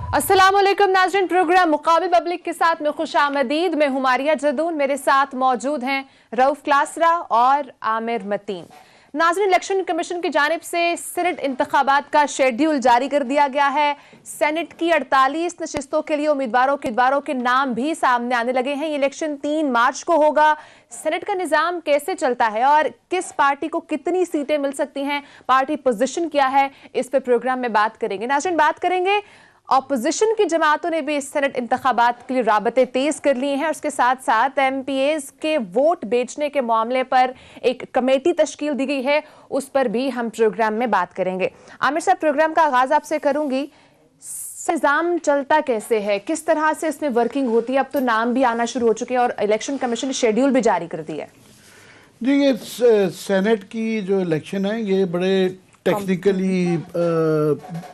अस्सलाम वालेकुम नाज़रीन, प्रोग्राम मुकाबिल पब्लिक के साथ में खुश आमदीद। मैं हुमारिया जदून, मेरे साथ मौजूद हैं रऊफ क्लासरा और आमिर मतीन। नाज़रीन, इलेक्शन कमीशन की जानिब से सेनेट इंतखाबात का शेड्यूल जारी कर दिया गया है। सेनेट की 48 नशिस्तों के लिए उम्मीदवारों के नाम भी सामने आने लगे हैं। ये इलेक्शन 3 मार्च को होगा। सेनेट का निज़ाम कैसे चलता है और किस पार्टी को कितनी सीटें मिल सकती हैं, पार्टी पोजीशन क्या है, इस पे प्रोग्राम में बात करेंगे। नाज़रीन, बात करेंगे अपोजिशन की जमातों ने भी सेनेट इंतखाबात के लिए राबते तेज कर लिए हैं और उसके साथ साथ एमपीएस के वोट बेचने के मामले पर एक कमेटी तश्कील दी गई है, उस पर भी हम प्रोग्राम में बात करेंगे। आमिर साहब, प्रोग्राम का आगाज आपसे करूंगी। निज़ाम चलता कैसे है, किस तरह से इसमें वर्किंग होती है? अब तो नाम भी आना शुरू हो चुके हैं और इलेक्शन कमीशन ने शेड्यूल भी जारी कर दिया है। जी, ये सेनेट की जो इलेक्शन है ये बड़े टेक्निकली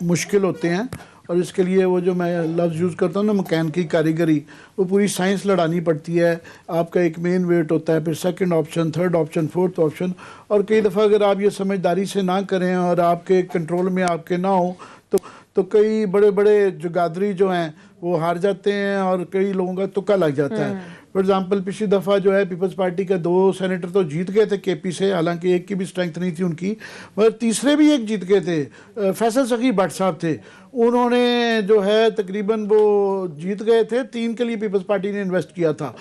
मुश्किल होते हैं और इसके लिए वो जो मैं लफ्ज़ यूज़ करता हूँ ना, मैकेनिकी कारीगरी, वो पूरी साइंस लड़ानी पड़ती है। आपका एक मेन वेट होता है, फिर second option, third option, fourth option, और कई दफ़ा अगर आप ये समझदारी से ना करें और आपके कंट्रोल में आपके ना हो तो कई बड़े बड़े जुगादरी जो हैं वो हार जाते हैं और कई लोगों का तुक्का लग जाता है। फॉर एग्जाम्पल पिछली दफ़ा जो है पीपल्स पार्टी के 2 सेनेटर तो जीत गए थे केपी से, हालांकि एक की भी स्ट्रेंथ नहीं थी उनकी, मगर तीसरे भी एक जीत गए थे। फैसल सखी भट्ट साहब थे, उन्होंने जो है तकरीबन वो जीत गए थे। 3 के लिए पीपल्स पार्टी ने इन्वेस्ट किया था,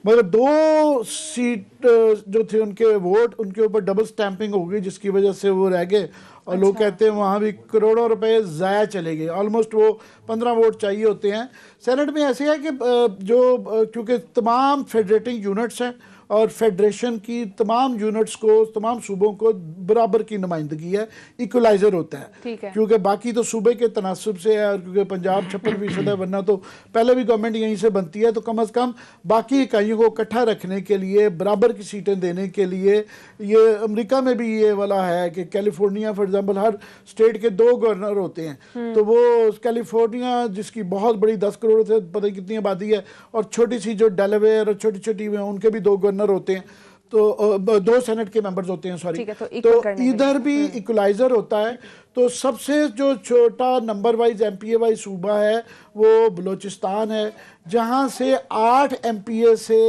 मगर 2 सीट जो थे उनके वोट, उनके ऊपर डबल स्टैंपिंग हो गई, जिसकी वजह से वो रह गए। और लोग कहते हैं वहाँ भी करोड़ों रुपए ज़ाया चले गए। ऑलमोस्ट वो 15 वोट चाहिए होते हैं। सेनेट में ऐसे है कि क्योंकि तमाम फेडरेटिंग यूनिट्स हैं और फेडरेशन की तमाम यूनिट्स को, तमाम सूबों को बराबर की नुमाइंदगी है, इक्वलाइजर होता है, क्योंकि बाकी तो सूबे के तनासब से है और क्योंकि पंजाब 56% है, वरना तो पहले भी गवर्नमेंट यहीं से बनती है। तो कम अज़ कम बाकी इकाइयों को इकट्ठा रखने के लिए, बराबर की सीटें देने के लिए, ये अमेरिका में भी ये वाला है कि California for example, her state के 2 गवर्नर होते हैं। तो वो कैलिफोर्निया जिसकी बहुत बड़ी 10 करोड़ से पता नहीं कितनी आबादी है, और छोटी सी जो डेलावेयर और छोटी छोटी उनके भी 2 गवर्नर होते हैं, तो 2 सेनेट के मेंबर्स होते हैं, सॉरी। तो इधर भी इक्वलाइजर होता है। तो सबसे जो छोटा नंबर वाइज एमपीए वाइज सूबा है वो बलोचिस्तान है, जहां से 8 एमपीए से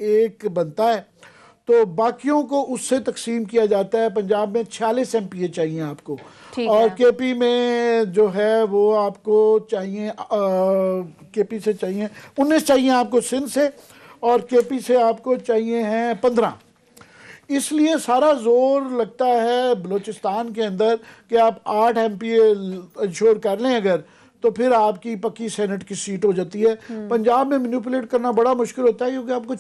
1 बनता है, तो बाकियों को उससे तकसीम किया जाता है। पंजाब में 46 एमपीए चाहिए आपको, और केपी में जो है वो आपको चाहिए, केपी से चाहिए 19 चाहिए आपको सिंध से, और केपी से आपको चाहिए हैं 15। इसलिए सारा जोर लगता है बलूचिस्तान के अंदर कि आप 8 एमपीए इंश्योर कर लें अगर, तो फिर आपकी पक्की सेनेट की सीट हो जाती है। पंजाब में मैनिपुलेट करना बड़ा मुश्किल होता है, क्योंकि आपको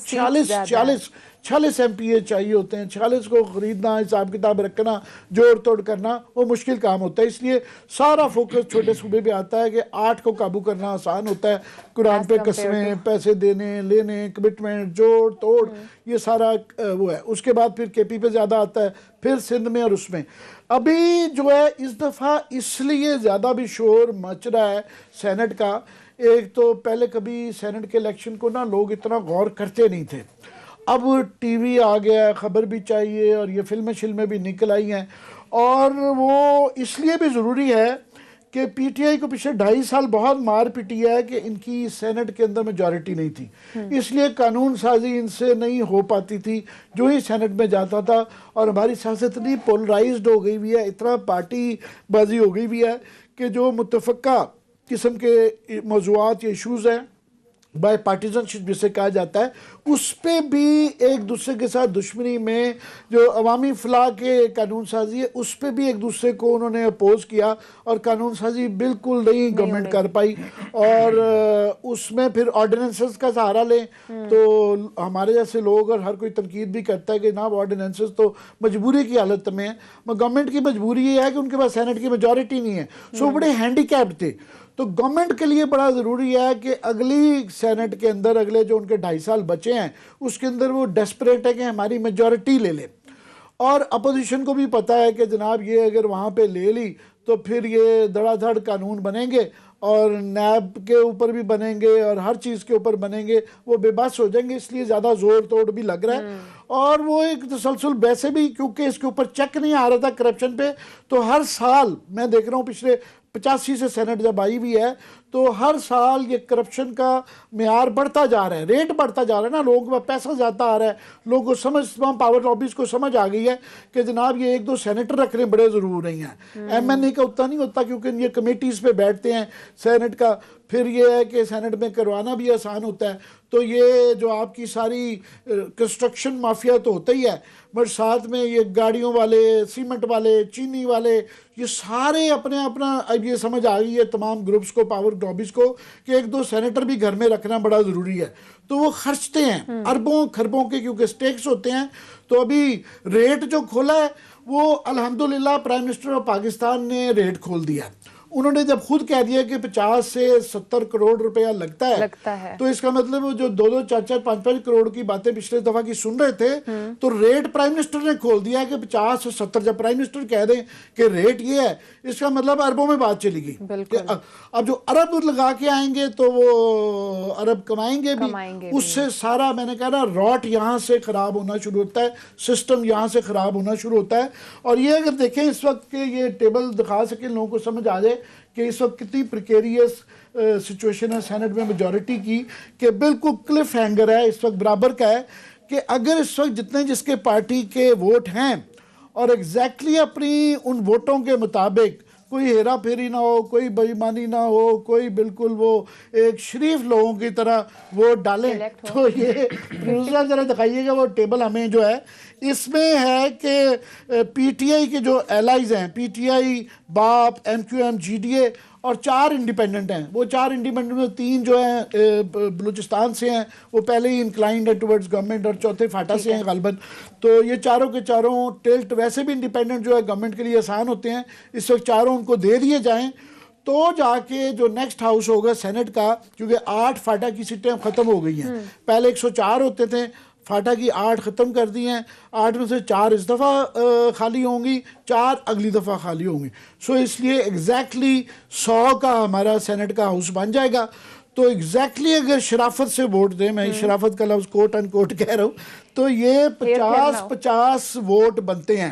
46 एमपीए चाहिए होते हैं। 46 को खरीदना, हिसाब किताब रखना, जोड़ तोड़ करना, वो मुश्किल काम होता है। इसलिए सारा फोकस छोटे सूबे पे आता है कि 8 को काबू करना आसान होता है। कुरान पे कसमें, पैसे देने लेने, कमिटमेंट, जोड़ तोड़, ये सारा वो है। उसके बाद फिर केपी पे ज़्यादा आता है, फिर सिंध में और उसमें। अभी जो है इस दफ़ा इसलिए ज़्यादा भी शोर मच रहा है सेनेट का। एक तो पहले कभी सेनेट के इलेक्शन को ना लोग इतना गौर करते नहीं थे, अब टीवी आ गया, खबर भी चाहिए, और ये फिल्में भी निकल आई हैं। और वो इसलिए भी ज़रूरी है कि पीटीआई को पिछले 2.5 साल बहुत मार पिटी है कि इनकी सेनेट के अंदर मेजॉरिटी नहीं थी, इसलिए कानून साजी इनसे नहीं हो पाती थी जो ही सेनेट में जाता था। और हमारी सियासत इतनी पोलराइज्ड हो गई हुई है, इतना पार्टी बाजी हो गई हुई है कि जो मुतफ़क्का किस्म के मौज़ूआत या इशूज़ हैं, बाय पार्टीजनशिप जिसे कहा जाता है, उस पे भी एक दूसरे के साथ दुश्मनी में, जो अवामी फलाह के कानून साजी है उस पे भी एक दूसरे को उन्होंने अपोज किया, और कानून साजी बिल्कुल नहीं गवर्नमेंट कर पाई। और उसमें फिर ऑर्डिनेंसेस का सहारा लें, तो हमारे जैसे लोग, और हर कोई तनकीद भी करता है कि ना ऑर्डिनेंसेस तो मजबूरी की हालत में है, गवर्नमेंट की मजबूरी ये है कि उनके पास सेनेट की मेजॉरिटी नहीं है, सो बड़े हैंडीकैप्ड थे। तो गवर्नमेंट के लिए बड़ा ज़रूरी है कि अगली सेनेट के अंदर, अगले जो उनके 2.5 साल बचे हैं, उसके अंदर वो डेस्परेट है कि हमारी मेजॉरिटी ले ले। और अपोजिशन को भी पता है कि जनाब ये अगर वहाँ पे ले ली तो फिर ये धड़ाधड़ कानून बनेंगे, और नैब के ऊपर भी बनेंगे और हर चीज़ के ऊपर बनेंगे, वो बेबस हो जाएंगे। इसलिए ज़्यादा जोर तोड़ भी लग रहा है। और वो एक तसलसल वैसे भी, क्योंकि इसके ऊपर चेक नहीं आ रहा था करप्शन पे, तो हर साल मैं देख रहा हूँ पिछले 85 से सेनेट जब आई हुई है تو ہر سال یہ کرپشن کا معیار بڑھتا جا رہا ہے، ریٹ بڑھتا جا رہا ہے نا، لوگوں کو پیسہ زیادہ آ رہا ہے، لوگوں کو سمجھ، تمام پاور لابیز کو سمجھ آ گئی ہے کہ جناب یہ ایک دو سینیٹر رکھنے بڑے ضرور نہیں ہیں۔ ایم این اے کا اتنا نہیں ہوتا کیونکہ یہ کمیٹیز پہ بیٹھتے ہیں سینٹ کا، پھر یہ ہے کہ سینٹ میں کروانا بھی آسان ہوتا ہے۔ تو یہ جو آپ کی ساری کنسٹرکشن مافیا تو ہوتا ہی ہے، بٹ ساتھ میں یہ گاڑیوں والے، سیمنٹ والے، چینی والے، یہ سارے اپنے اپنا، اب یہ سمجھ آ گئی ہے تمام گروپس کو، پاور لابیز کو، کہ ایک دو سینیٹر بھی گھر میں رکھنا بڑا ضروری ہے۔ تو وہ خرچتے ہیں اربوں خربوں کے، کیونکہ سٹیکس ہوتے ہیں۔ تو ابھی ریٹ جو کھولا ہے وہ الحمدللہ پرائم منسٹر آف پاکستان نے ریٹ کھول دیا ہے۔ انہوں نے جب خود کہہ دیا کہ 50 سے 70 کروڑ روپیہ لگتا ہے تو اس کا مطلب جو 2 4 5 کروڑ کی باتیں پچھلے دفعہ کی سن رہے تھے، تو ریٹ پرائم منسٹر نے کھول دیا ہے کہ 50 سے 70۔ جب پرائم منسٹر کہہ دیں کہ ریٹ یہ ہے، اس کا مطلب اربوں میں بات چلی گئی کہ اب جو ارب لگا کے آئیں گے تو وہ ارب کمائیں گے بھی، اس سے سارا، میں نے کہا نا، راٹ یہاں سے خراب ہونا شروع ہوتا ہے، سسٹم یہاں سے خراب ہونا شروع ہوتا ہے۔ اور یہ اگر دیکھیں اس وقت کے یہ ٹیبل دکھا سکیں لوگوں کو سمجھ آ جائے کہ اس وقت کتنی پریکیریس سچویشن ہے سینٹ میں میجورٹی کی، کہ بالکل کلف ہینگر ہے اس وقت برابر کا ہے، کہ اگر اس وقت جتنے جس کے پارٹی کے ووٹ ہیں اور ایگزیکٹلی اپنی ان ووٹوں کے مطابق کوئی ہیرا پھیری نہ ہو، کوئی بے ایمانی نہ ہو، کوئی بالکل وہ ایک شریف لوگوں کی طرح ووٹ ڈالیں، تو یہ پروفیسر ذرا دکھائیے گا وہ ٹیبل ہمیں جو ہے، اس میں ہے کہ پی ٹی آئی کے جو ایلائز ہیں، پی T I, BAP, M Q M, G D A, اور 4 انڈیپینڈنٹ ہیں۔ وہ 4 انڈیپینڈنٹ میں 3 جو ہیں بلوچستان سے ہیں، وہ پہلے ہی انکلائنڈ ہے ٹورڈز گورنمنٹ، اور چوتھے فاٹا سے ہیں غالباً۔ تو یہ چاروں کے چاروں ٹلٹ، ویسے بھی انڈیپینڈنٹ جو ہے گورنمنٹ کے لیے آسان ہوتے ہیں، اس وقت چاروں ان کو دے دیے جائیں تو جا کے جو نیکسٹ ہاؤس ہوگا سینٹ کا، کیونکہ 8 فاٹا کی سیٹیں ختم ہو گئی ہیں، پہلے 104 ہوتے تھے، فاٹا کی 8 ختم کر دی ہیں، 8 میں سے 4 اس دفعہ خالی ہوں گی، 4 اگلی دفعہ خالی ہوں گی۔ سو اس لیے ایگزیکٹلی 100 کا ہمارا سینٹ کا ہاؤس بن جائے گا۔ تو ایگزیکٹلی اگر شرافت سے ووٹ دیں، میں شرافت کا لفظ کوٹ ان کوٹ کہہ رہا ہوں، تو یہ 50 ووٹ بنتے ہیں،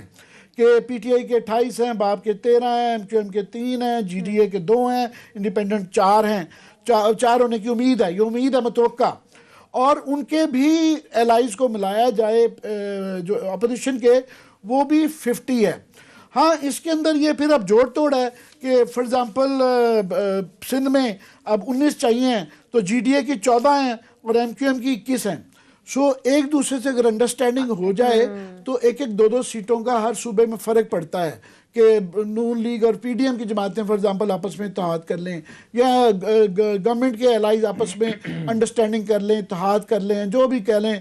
کہ پی ٹی آئی کے 28 ہیں، باپ کے 13 ہیں، ایم کیو ایم کے 3 ہیں، جی ڈی اے کے 2 ہیں، انڈیپینڈنٹ 4 ہیں، 4 ہونے کی امید ہے، یہ امید ہے متوقع۔ اور ان کے بھی ایلائز کو ملایا جائے جو اپوزیشن کے، وہ بھی 50 ہے۔ ہاں اس کے اندر یہ پھر اب جوڑ توڑ ہے کہ فار ایگزامپل سندھ میں اب 19 چاہیے ہیں، تو جی ڈی اے کی 14 ہیں اور ایم کیو ایم کی 21 ہیں۔ سو ایک دوسرے سے اگر انڈرسٹینڈنگ ہو جائے تو 1-2 سیٹوں کا ہر صوبے میں فرق پڑتا ہے، کہ نون لیگ اور پی ڈی ایم کی جماعتیں فار ایگزامپل آپس میں اتحاد کر لیں، یا گورنمنٹ کے الائز آپس میں انڈرسٹینڈنگ کر لیں، اتحاد کر لیں، جو بھی کہہ لیں،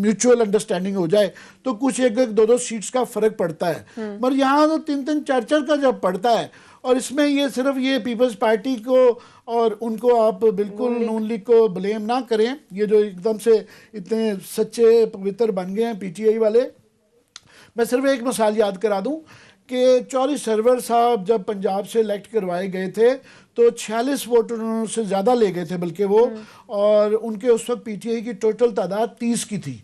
میوچول انڈرسٹینڈنگ ہو جائے، تو کچھ 1-2 سیٹس کا فرق پڑتا ہے۔ مگر یہاں تو 3-3 4-4 کا جب پڑتا ہے، اور اس میں یہ صرف یہ پیپلز پارٹی کو اور ان کو آپ بالکل نون لیگ کو بلیم نہ کریں، یہ جو ایک دم سے اتنے سچے پوتر بن گئے ہیں پی ٹی آئی والے۔ میں صرف ایک مثال یاد کرا دوں کہ چودھری سرور صاحب جب پنجاب سے الیکٹ کروائے گئے تھے تو 46 ووٹ انہوں سے زیادہ لے گئے تھے بلکہ وہ، اور ان کے اس وقت پی ٹی آئی کی ٹوٹل تعداد 30 کی تھی،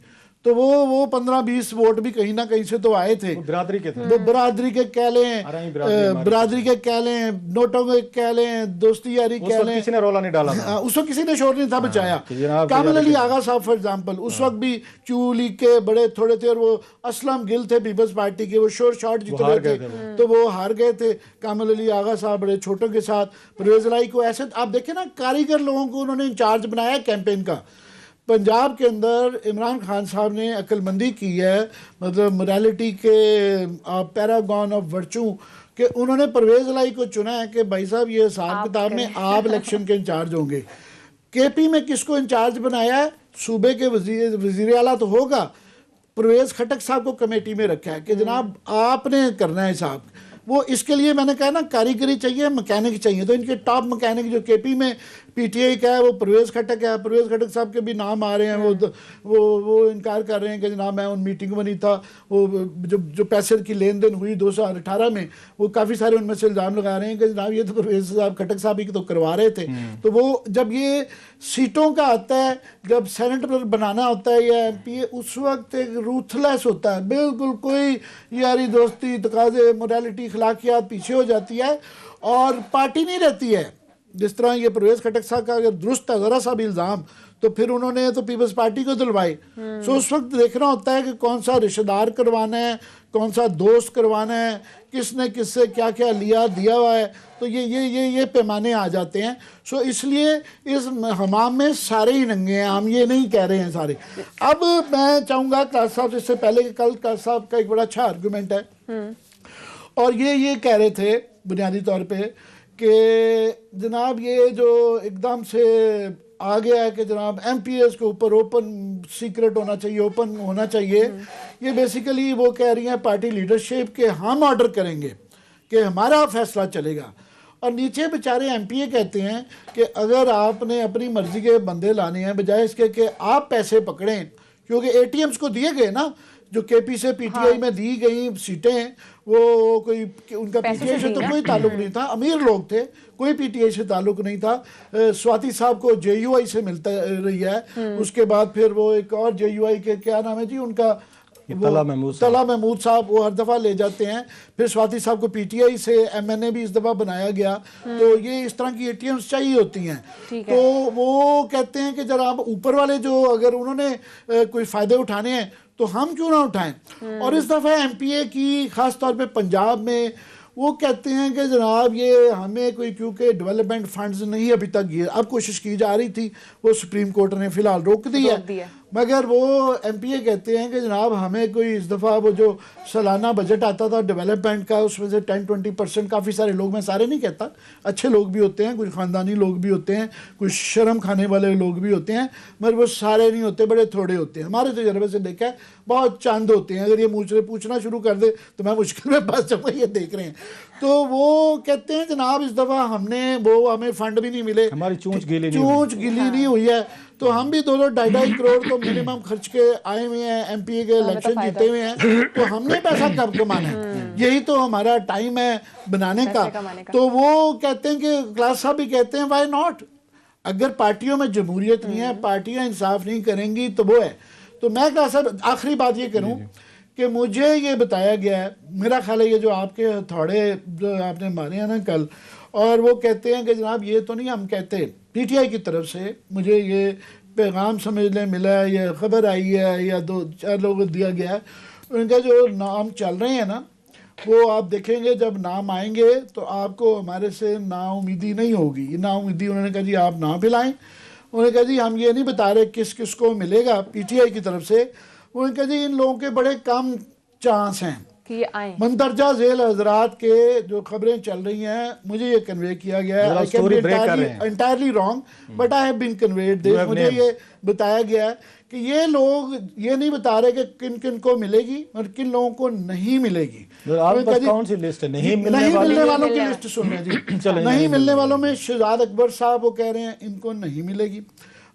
تو وہ 15-20 ووٹ بھی کہیں نہ کہیں سے تو آئے تھے، برادری کے تھے، وہ برادری کے کہہ لیں، برادری کے کہہ لیں، نوٹوں کے کہہ لیں، دوستی یاری کہہ لیں، کسی نے رولا نہیں ڈالا، اس وقت کسی نے شور نہیں تھا بچایا۔ کامل علی آغا صاحب فار ایگزامپل اس وقت بھی کیو لیگ کے بڑے تھوڑے تھے، اور وہ اسلم گل تھے پیپلز پارٹی کے، وہ شور شاٹ جیت رہے تھے، تو وہ ہار گئے تھے۔ کامل علی آغا صاحب بڑے چھوٹوں کے ساتھ، پرویز الہی کو ایسے، آپ دیکھیں نا کاریگر لوگوں کو انہوں نے انچارج بنایا کیمپین کا۔ پنجاب کے اندر عمران خان صاحب نے عقل مندی کی ہے، مطلب موریلٹی کے پیراگون آف ورچو، کہ انہوں نے پرویز الہی کو چنا ہے کہ بھائی صاحب یہ حساب کتاب میں آپ الیکشن کے انچارج ہوں گے۔ کے پی میں کس کو انچارج بنایا ہے؟ صوبے کے وزیر اعلیٰ تو ہوگا، پرویز خٹک صاحب کو کمیٹی میں رکھا ہے کہ جناب آپ نے کرنا ہے حساب۔ وہ اس کے لیے میں نے کہا نا کاریگری چاہیے، مکینک چاہیے، تو ان کے ٹاپ مکینک جو کے پی میں پی ٹی آئی کا ہے وہ پرویز خٹک ہے۔ پرویز خٹک صاحب کے بھی نام آ رہے ہیں، وہ انکار کر رہے ہیں کہ جناب میں ان میٹنگ میں نہیں تھا، وہ جو پیسے کی لین دین ہوئی 2018 میں، وہ کافی سارے ان میں سے الزام لگا رہے ہیں کہ جناب یہ تو پرویز صاحب خٹک صاحب ہی تو کروا رہے تھے۔ تو وہ جب یہ سیٹوں کا آتا ہے، جب سینٹ پر بنانا ہوتا ہے یا ایم پی اے، اس وقت ایک روتھ لیس ہوتا ہے، بالکل کوئی یاری دوستی تقاضے موریلٹی اخلاقیات پیچھے ہو جاتی ہے، اور پارٹی نہیں رہتی ہے، जिस तरह ये परवेज खटक साहब का अगर दुरुस्त था ज़रा सा भी इल्ज़ाम, तो फिर उन्होंने तो पीपल्स पार्टी को दिलवाए। सो उस वक्त देखना होता है कि कौन सा रिश्तेदार करवाना है, कौन सा दोस्त करवाना है, किसने किससे क्या क्या लिया दिया हुआ है, तो ये पैमाने आ जाते हैं। सो इसलिए इस हमाम में सारे ही नंगे हैं, हम ये नहीं कह रहे हैं सारे। अब मैं चाहूँगा क्लास साहब से, इससे पहले कि कल क्लास साहब का एक बड़ा अच्छा आर्गूमेंट है, और ये कह रहे थे बुनियादी तौर पे कि जनाब ये जो एकदम से आ गया है कि जनाब MPs के ऊपर ओपन सीक्रेट होना चाहिए, ओपन होना चाहिए, ये बेसिकली वो कह रही हैं पार्टी लीडरशिप के हम ऑर्डर करेंगे कि हमारा फैसला चलेगा। और नीचे बेचारे MPA कहते हैं कि अगर आपने अपनी मर्जी के बंदे लाने हैं बजाय इसके कि आप पैसे पकड़ें, क्योंकि ATMs को दिए गए ना, जो KP से PTI में दी गई सीटें, वो कोई उनका PTI से तो कोई ताल्लुक नहीं था, अमीर लोग थे, कोई PTI से ताल्लुक नहीं था। स्वाति साहब को JUI से मिलता रही है, उसके बाद फिर वो एक और JUI के क्या नाम है जी उनका, तला महमूद साहब, वो हर दफ़ा ले जाते हैं। फिर स्वाति साहब को PTI से MNA भी इस दफ़ा बनाया गया। तो ये इस तरह की ATMs चाहिए होती हैं। तो वो कहते हैं कि जरा आप ऊपर वाले जो अगर उन्होंने कोई फ़ायदे उठाने हैं तो हम क्यों ना उठाएं। और इस दफ़ा MPA की ख़ास तौर पे पंजाब में वो कहते हैं कि जनाब ये हमें कोई, क्योंकि डेवलपमेंट फंड्स नहीं अभी तक ये अब कोशिश की जा रही थी, वो सुप्रीम कोर्ट ने फ़िलहाल रोक दी है, मगर वो MPA कहते हैं कि जनाब हमें कोई इस दफ़ा वो जो सालाना बजट आता था डेवलपमेंट का, उसमें से 10-20% काफ़ी सारे लोग, मैं सारे नहीं कहता, अच्छे लोग भी होते हैं, कुछ ख़ानदानी लोग भी होते हैं, कुछ शर्म खाने वाले लोग भी होते हैं, मगर वो सारे नहीं होते, बड़े थोड़े होते हैं। हमारे तजर्बे से देखा है बहुत चंद होते हैं। अगर ये मुझसे पूछना शुरू कर दे तो मैं मुश्किल में फंस जाऊँगा, ये देख रहे हैं। तो वो कहते हैं जनाब इस दफ़ा हमें फंड भी नहीं मिले, हमारी चूंच गिली नहीं हुई है, तो हम भी 2-2.5 करोड़ तो मिनिमम खर्च के आए हुए हैं, MPA के इलेक्शन जीते हुए हैं, तो हमने पैसा कब कमाना है, यही तो हमारा टाइम है बनाने का। तो वो कहते हैं कि क्लास साहब भी कहते हैं व्हाई नॉट, अगर पार्टियों में जमहूरियत नहीं है, पार्टियां इंसाफ नहीं करेंगी तो वो है। तो मैं क्लास साहब आखिरी बात ये करूं कि मुझे ये बताया गया है, मेरा ख्याल है ये जो आपके हथौड़े जो आपने मारे हैं ना कल, और वो कहते हैं कि जनाब ये तो नहीं हम कहते, PTI की तरफ से मुझे ये पैगाम समझने मिला है, ये खबर आई है या 2-4 लोगों को दिया गया है, उनका जो नाम चल रहे हैं ना, वो आप देखेंगे जब नाम आएंगे तो आपको हमारे से नाउमीदी नहीं होगी। ये नाउमीदी उन्होंने कहा जी आप ना पिलाएं, उन्होंने कहा जी हम ये नहीं बता रहे किस किस को मिलेगा PTI की तरफ से, उन्होंने कहा जी इन लोगों के बड़े कम चांस हैं कि ये आए। मंदरजा झेल हजरात के जो खबरें चल रही हैं, मुझे ये कन्वे किया गया है, I can be entirely wrong but I have been conveyed this, मुझे ये बताया गया है कि ये लोग ये नहीं बता रहे कि किन किन को मिलेगी और किन लोगों को नहीं मिलेगी। कौन सी लिस्ट है? नहीं मिलने वालों की लिस्ट सुन रहे जी। नहीं मिलने वालों में शहजाद अकबर साहब वो कह रहे हैं इनको नहीं मिलेगी,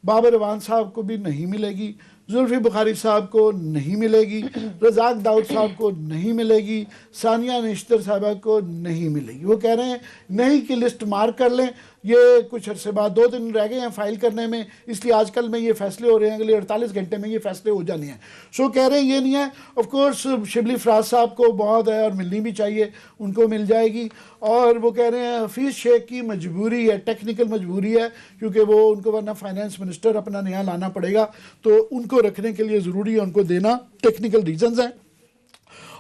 बाबर रवान साहब को भी नहीं मिलेगी, जुल्फी बुखारी साहब को नहीं मिलेगी, रज़ाक दाऊद साहब को नहीं मिलेगी, सानिया निश्तर साहबा को नहीं मिलेगी। वो कह रहे हैं नहीं की लिस्ट मार्क कर लें, ये कुछ अरसे बाद 2 दिन रह गए हैं फाइल करने में, इसलिए आजकल में ये फैसले हो रहे हैं, अगले 48 घंटे में ये फैसले हो जाने हैं। सो कह रहे हैं ये नहीं है। ऑफ कोर्स शिबली फराज साहब को बहुत है और मिलनी भी चाहिए, उनको मिल जाएगी। और वो कह रहे हैं हफीज़ शेख की मजबूरी है, टेक्निकल मजबूरी है, क्योंकि वो उनको वरना फाइनेंस मिनिस्टर अपना नया लाना पड़ेगा, तो उनको रखने के लिए ज़रूरी है उनको देना, टेक्निकल रीजंस हैं।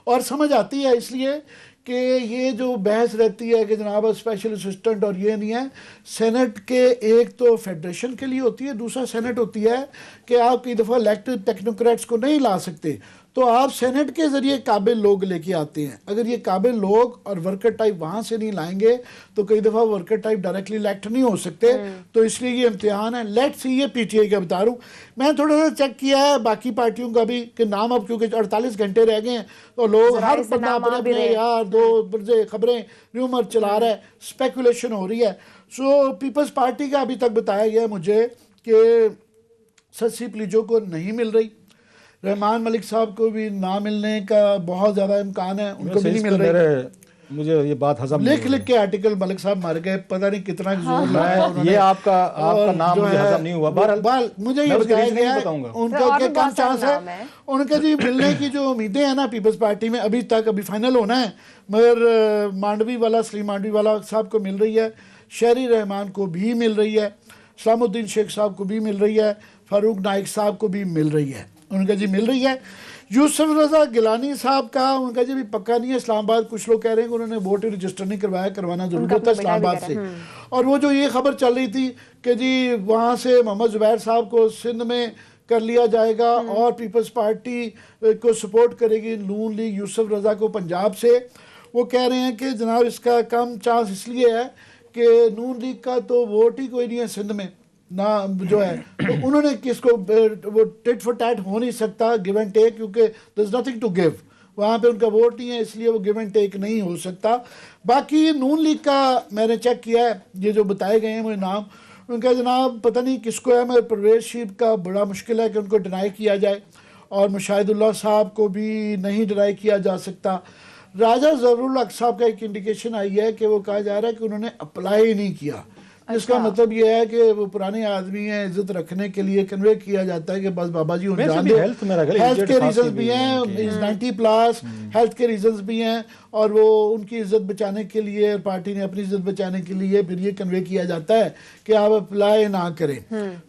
और समझ आती है इसलिए कि ये जो बहस रहती है कि जनाब स्पेशल असिस्टेंट और ये नहीं है, सेनेट के एक तो फेडरेशन के लिए होती है, दूसरा सेनेट होती है कि आप कई दफ़ा इलेक्टेड टेक्नोक्रेट्स को नहीं ला सकते, तो आप सेनेट के ज़रिए काबिल लोग लेके आते हैं। अगर ये काबिल लोग और वर्कर टाइप वहाँ से नहीं लाएंगे तो कई दफ़ा वर्कर टाइप डायरेक्टली इलेक्ट नहीं हो सकते, तो इसलिए ये इम्तिहान है। लेट्स सी, ये PTI का बता रहा हूँ मैं, थोड़ा सा चेक किया है बाकी पार्टियों का भी कि नाम अब क्योंकि 48 घंटे रह गए हैं तो लोग हर बंदा अपने यार 2 बजे खबरें र्यूमर चला रहा है, स्पेकुलेशन हो रही है। सो पीपल्स पार्टी का अभी तक बताया गया मुझे कि सस्सी प्लीजो को नहीं मिल रही, रहमान मलिक साहब को भी ना मिलने का बहुत ज़्यादा इम्कान है, उनको भी नहीं मिल रही। मुझे ये बात हजम लिख के आर्टिकल मलिक साहब मार गए, पता नहीं कितना जोर लगाया ये आपका नाम मुझे हजम नहीं हुआ। बहरहाल मुझे ये बताया गया उनका क्या कम चांस है, उनके जी मिलने की जो उम्मीदें हैं ना पीपल्स पार्टी में अभी तक अभी फाइनल होना है, मगर मांडवी वाला सलीम मांडवी वाला साहब को मिल रही है, शहरी रहमान को भी मिल रही है, इस्लामुद्दीन शेख साहब को भी मिल रही है, फारूक नाइक साहब को भी मिल रही है। उनका जी मिल रही है। यूसुफ रज़ा गिलानी साहब का उनका जी भी पक्का नहीं है। इस्लामाबाद कुछ लोग कह रहे हैं कि उन्होंने वोट रजिस्टर नहीं करवाया, करवाना जरूर होता है इस्लामाबाद से। और वो जो ये खबर चल रही थी कि जी वहाँ से मोहम्मद ज़ुबैर साहब को सिंध में कर लिया जाएगा और पीपल्स पार्टी को सपोर्ट करेगी नून लीग यूसुफ रज़ा को पंजाब से, वो कह रहे हैं कि जनाब इसका कम चांस इसलिए है कि नून लीग का तो वोट ही कोई नहीं है सिंध में ना जो है, तो उन्होंने किसको वो टिट फॉर टैट हो नहीं सकता, गिव एंड टेक, क्योंकि there is nothing to give, वहाँ पे उनका वोट नहीं है, इसलिए वो गिव एंड टेक नहीं हो सकता। बाकी नून लीग का मैंने चेक किया है, ये जो बताए गए हैं मुझे नाम, उनका जनाब पता नहीं किसको है, मगर परवेज़ शीब का बड़ा मुश्किल है कि उनको डिनाई किया जाए, और मुशाहिदुल्लाह साहब को भी नहीं डिनाई किया जा सकता। राजा ज़रूरुल हक साहब का एक इंडिकेशन आई है कि वो कहा जा रहा है कि उन्होंने अप्लाई नहीं किया, इसका मतलब ये है कि वो पुराने आदमी हैं, इज्जत रखने के लिए कन्वे किया जाता है कि बस बाबा जी जान दो। हेल्थ के रीजंस भी हैं, 90 प्लस हेल्थ के रीजंस भी हैं, और वो उनकी इज्जत बचाने के लिए, पार्टी ने अपनी इज्जत बचाने के लिए फिर ये कन्वे किया जाता है कि आप अप्लाई ना करें।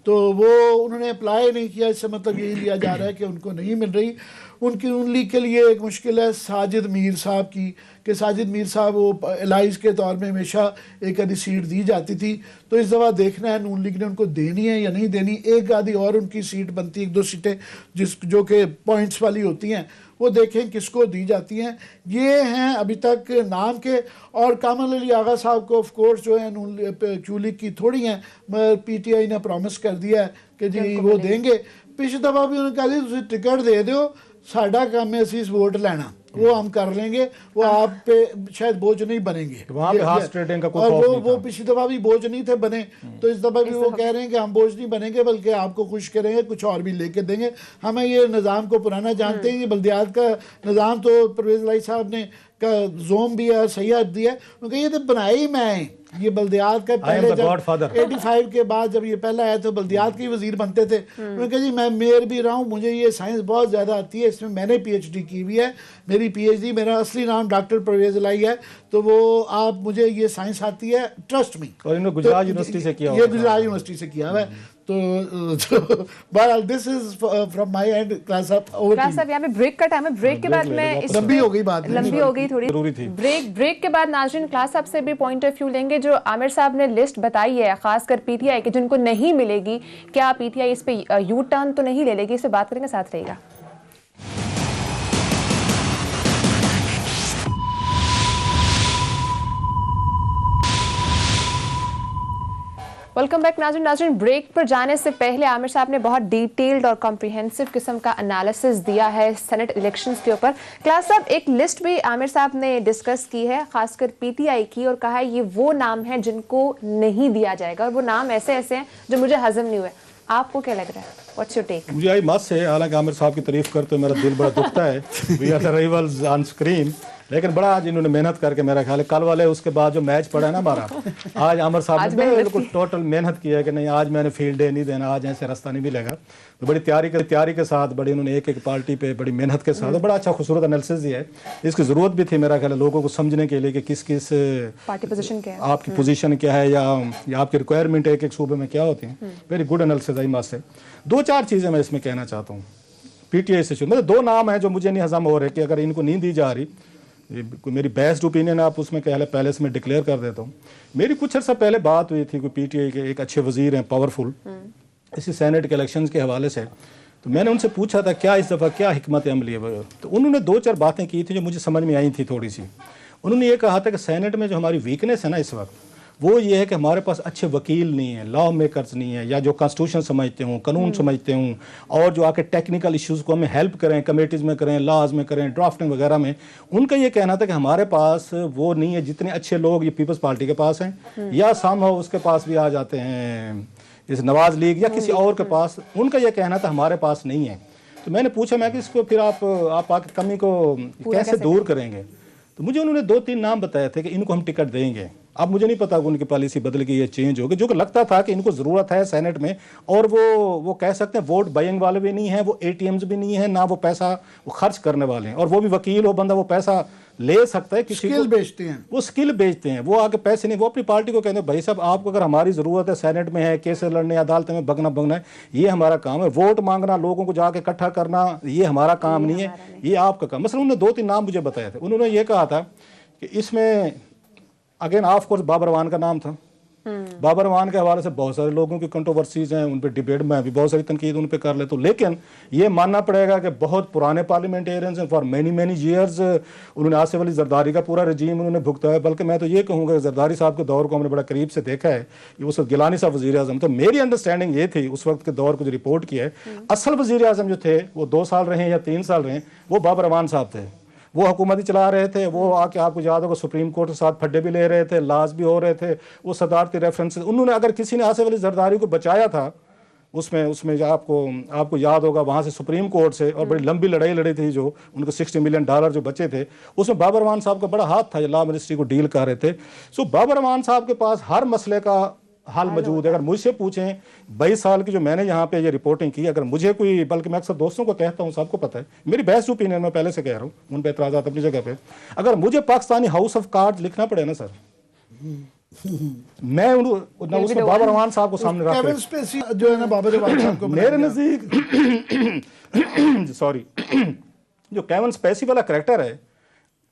तो वो उन्होंने अप्लाई नहीं किया, इससे मतलब यही लिया जा रहा है कि उनको नहीं मिल रही। उनकी नून लीग के लिए एक मुश्किल है साजिद मीर साहब की, कि साजिद मीर साहब वो एलाइज के तौर में हमेशा एक आधी सीट दी जाती थी, तो इस दफ़ा देखना है नून लीग ने उनको देनी है या नहीं देनी। एक आधी और उनकी सीट बनती, एक दो सीटें जो कि पॉइंट्स वाली होती हैं, वो देखें किसको दी जाती हैं। ये हैं अभी तक नाम के। और कामल अली आगा साहब को ऑफ कोर्स जो है नून क्यू लीग की थोड़ी हैं, मगर पीटीआई ने प्रॉमिस कर दिया है कि जी वो देंगे। पिछली दफ़ा भी उन्होंने कहा जी तुम टिकट दे दो, साडा काम है असीस वोट लेना, वो हम कर लेंगे, वो आप पे शायद बोझ नहीं बनेंगे। वहाँ पे हार्स ट्रेडिंग का कोई और खौफ नहीं वो था। पिछली दफा भी बोझ नहीं थे बने, तो इस दफा भी वो कह रहे हैं कि हम बोझ नहीं बनेंगे, बल्कि आपको खुश करेंगे, कुछ और भी लेके देंगे। हमें ये निज़ाम को पुराना जानते हैं, ये बल्दियात का निज़ाम तो परवेज़ लाई साहब ने का जोम भी है और सही दिया है, क्योंकि ये तो बनाई मैं ये बल्दियात का पहले जब 85 के बाद जब ये पहला आया तो बल्दियात के वजीर बनते थे। उन्होंने कहा जी मैं मेयर भी रहा हूँ, मुझे ये साइंस बहुत ज़्यादा आती है, इसमें मैंने पीएचडी की हुई है, मेरी पीएचडी, मेरा असली नाम डॉक्टर परवेज़ लाई है, तो वो आप मुझे ये साइंस आती है, ट्रस्ट मी। और इन्होंने गुजरात यूनिवर्सिटी से किया, ये गुजरात यूनिवर्सिटी से किया हुआ है। तो बहरहाल this is from my and. Class साहब यहाँ पे ब्रेक का टाइम है, ब्रेक के बाद मैं लंबी हो गई बात, लंबी हो गई थोड़ी, जरूरी थी। ब्रेक के बाद नाज़रीन क्लास साहब से भी पॉइंट ऑफ व्यू लेंगे। जो आमिर साहब ने लिस्ट बताई है खासकर पीटीआई के जिनको नहीं मिलेगी, क्या पीटीआई इस पे यू टर्न तो नहीं ले लेगी, इस पे बात करेंगे, साथ रहेगा। वेलकम बैक नाज़रीन ब्रेक पर जाने से पहले आमिर साहब ने बहुत डिटेल्ड और कॉम्प्रिहेंसिव किस्म का एनालिसिस दिया है सेनेट इलेक्शंस के ऊपर। क्लास साहब एक लिस्ट भी आमिर साहब ने डिस्कस की है खासकर पीटीआई की, और कहा है ये वो नाम है जिनको नहीं दिया जाएगा, और वो नाम ऐसे ऐसे हैं जो मुझे हजम नहीं हुए। आपको क्या लग रहा है, व्हाट्स योर टेक? मुझे आई मस्त है, हालांकि आमिर साहब की तारीफ करते मेरा दिल बड़ा दुखता है, we are the rivals on screen, लेकिन बड़ा आज इन्होंने मेहनत करके, मेरा ख्याल है कल वाले उसके बाद जो मैच पड़ा है ना हमारा, आज आमिर साहब ने बिल्कुल टोटल मेहनत की है कि नहीं आज मैंने फील्ड डे नहीं देना, आज ऐसे रास्ता नहीं मिलेगा। तो बड़ी तैयारी के साथ, बड़ी उन्होंने एक पार्टी पे बड़ी मेहनत के साथ बड़ा अच्छा खूबसूरत एनालिसिस दिया है। इसकी ज़रूरत भी थी मेरा ख्याल है लोगों को समझने के लिए कि किस किस पार्टी पोजीशन क्या है, आपकी पोजीशन क्या है, या आपकी रिक्वायरमेंट एक एक सूबे में क्या होती हैं। वेरी गुड एनालिसिस आई मास से। दो चार चीज़ें मैं इसमें कहना चाहता हूँ पीटीआई से। मतलब दो नाम हैं जो मुझे नहीं हजम हो रहे कि अगर इनको नहीं दी जा रही, मेरी बेस्ट ओपिनियन आप उसमें कह लें, पहले से मैं डिक्लेयर कर देता हूँ। मेरी कुछ अर्सा पहले बात हुई थी कोई पीटीआई के एक अच्छे वजीर हैं, पावरफुल, इसी सेनेट के इलेक्शंस के हवाले से, तो मैंने उनसे पूछा था क्या इस दफ़ा क्या हिकमत अमली है, तो उन्होंने दो चार बातें की थी जो मुझे समझ में आई थी थोड़ी सी। उन्होंने ये कहा था कि सेनेट में जो हमारी वीकनेस है ना इस वक्त, वो ये है कि हमारे पास अच्छे वकील नहीं है, लॉ मेकर्स नहीं है, या जो कॉन्स्टिट्यूशन समझते हों, कानून समझते हों, और जो आके टेक्निकल इश्यूज़ को हमें हेल्प करें, कमेटीज़ में करें, लॉज में करें, ड्राफ्टिंग वगैरह में। उनका ये कहना था कि हमारे पास वो नहीं है, जितने अच्छे लोग ये पीपल्स पार्टी के पास हैं या समहाउ उसके पास भी आ जाते हैं, इस नवाज लीग या किसी और के पास, उनका ये कहना था हमारे पास नहीं है। तो मैंने पूछा मैं कि इसको फिर आप आके कमी को कैसे दूर करेंगे, तो मुझे उन्होंने दो तीन नाम बताए थे कि इनको हम टिकट देंगे। अब मुझे नहीं पता कि उनकी पॉलिसी बदल गई है, चेंज हो गई। जो कि लगता था कि इनको ज़रूरत है सेनेट में, और वो कह सकते हैं वोट बाइंग वाले भी नहीं हैं, वो ATMs भी नहीं है, ना वो पैसा वो खर्च करने वाले हैं। और वो भी वकील हो बंदा, वो पैसा ले सकता है किसी स्किल बेचते हैं, वो स्किल बेचते हैं, वो आके पैसे नहीं, वो अपनी पार्टी को कहते हैं भाई साहब आपको अगर हमारी ज़रूरत है, सेनेट में है, केस लड़ने, अदालत में भगना है, ये हमारा काम है। वोट मांगना, लोगों को जाके इकट्ठा करना, ये हमारा काम नहीं है, ये आपका काम। मसलन उन्होंने 2-3 नाम मुझे बताए थे। उन्होंने ये कहा था कि इसमें again of course Babar Awan का नाम था। बाबर अवान के हवाले से बहुत सारे लोगों की कंट्रोवर्सीज हैं, उन पर डिबेट में भी बहुत सारी तनकीद उन पर कर ले, तो लेकिन ये मानना पड़ेगा कि बहुत पुराने पार्लियामेंटेरियंस हैं, फॉर मैनी ईयर्स उन्होंने आसिफ अली जरदारी का पूरा रजीम उन्होंने भुगता है। बल्कि मैं तो ये कहूँगा कि जरदारी साहब के दौर को हमने बड़ा करीब से देखा है, उस वक्त गिलानी साहब वज़ीर आज़म, तो मेरी अंडरस्टैंडिंग ये थी उस वक्त के दौर को जो रिपोर्ट किया है, असल वज़ीर आज़म जो थे वो 2 साल रहे या 3 साल रहे, वो बाबर अवान साहब थे। वो हुकूमत ही चला रहे थे, वो आके आपको याद होगा सुप्रीम कोर्ट के साथ फड्डे भी ले रहे थे, लाज भी हो रहे थे, वो सदारती रेफरेंस उन्होंने, अगर किसी ने आसिफ अली जरदारी को बचाया था उसमें जो आपको याद होगा वहाँ से सुप्रीम कोर्ट से, और बड़ी लंबी लड़ाई लड़ी थी, जो उनको $60 मिलियन जो बचे थे, उसमें बाबर अवान साहब का बड़ा हाथ था, लॉ मिनिस्ट्री को डील कर रहे थे। सो बाबर अवान साहब के पास हर मसले का हल मौजूद है। अगर मुझसे पूछें 22 साल की जो मैंने यहाँ पे ये रिपोर्टिंग की, अगर मुझे कोई, बल्कि मैं अक्सर दोस्तों को कहता हूँ, सबको पता है मेरी बेस्ट ओपिनियन, मैं पहले से कह रहा हूँ, उन पे एतराज़ात अपनी जगह पे, अगर मुझे पाकिस्तानी हाउस ऑफ कार्ड्स लिखना पड़े ना सर, मैं उसको बाबर अवान साहब को सामने रख केविन स्पेसी जो है ना बाबर अवान साहब को मेरे नज़दीक सॉरी जो केविन स्पेसी वाला करैक्टर है,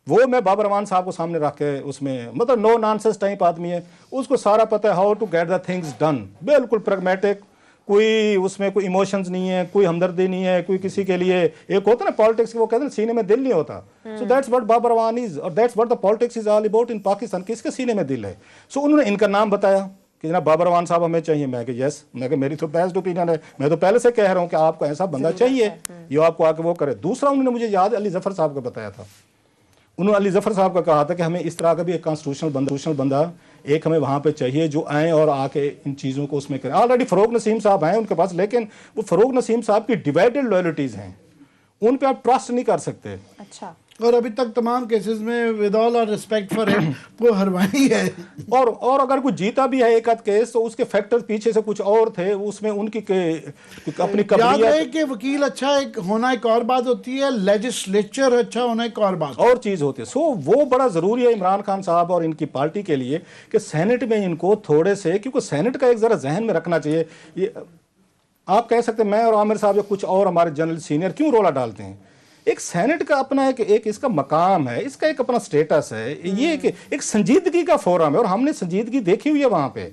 वो मैं बाबर अवान साहब को सामने रख के, उसमें मतलब नो नॉनसेंस टाइप आदमी है, उसको सारा पता है how to get the things done, बिल्कुल प्रैग्मेटिक, कोई उसमें कोई इमोशंस नहीं है, कोई हमदर्दी नहीं है, कोई किसी के लिए, एक होता है ना पॉलिटिक्स, वो कहते हैं सीने में दिल नहीं होता, so that's what Babar Awan is, और that's what the politics is all about in Pakistan, किसके सीने में दिल है। सो उन्होंने इनका नाम बताया कि जनाब बाबर अवान साहब हमें चाहिए। मैं कि यस, मैं कि मेरी तो बेस्ट ओपिनियन है, मैं तो पहले से कह रहा हूँ कि आपको ऐसा बंदा चाहिए जो आपको आके वो करे। दूसरा उन्होंने मुझे याद अली जफर साहब का बताया था, उन्होंने अली जफर साहब का कहा था कि हमें इस तरह का भी एक कॉन्स्टिट्यूशनल बंदा एक हमें वहाँ पे चाहिए जो आए और आके इन चीज़ों को उसमें करें। ऑलरेडी फ़रोग नसीम साहब हैं उनके पास, लेकिन वो फ़रोग नसीम साहब की डिवाइडेड लॉयल्टीज़ हैं, उन पे आप ट्रस्ट नहीं कर सकते। अच्छा, और अभी तक तमाम केसेस में विद ऑल और रिस्पेक्ट फॉर हिम वो हरवाई है। और अगर कोई जीता भी है एक आध केस, तो उसके फैक्टर पीछे से कुछ और थे, उसमें उनकी अपनी याद है कि वकील अच्छा एक होना एक और बात होती है, लेजिस्लेचर अच्छा होना एक और बात और चीज़ होती है। सो वो बड़ा ज़रूरी है इमरान खान साहब और इनकी पार्टी के लिए कि सेनेट में इनको थोड़े से, क्योंकि सेनेट का एक ज़रा जहन में रखना चाहिए। ये आप कह सकते हैं मैं और आमिर साहब या कुछ और हमारे जनरल सीनियर क्यों रोला डालते हैं, एक सेनेट का अपना एक इसका मकाम है, इसका एक अपना स्टेटस है, ये एक संजीदगी का फोरम है, और हमने संजीदगी देखी हुई है वहाँ पे।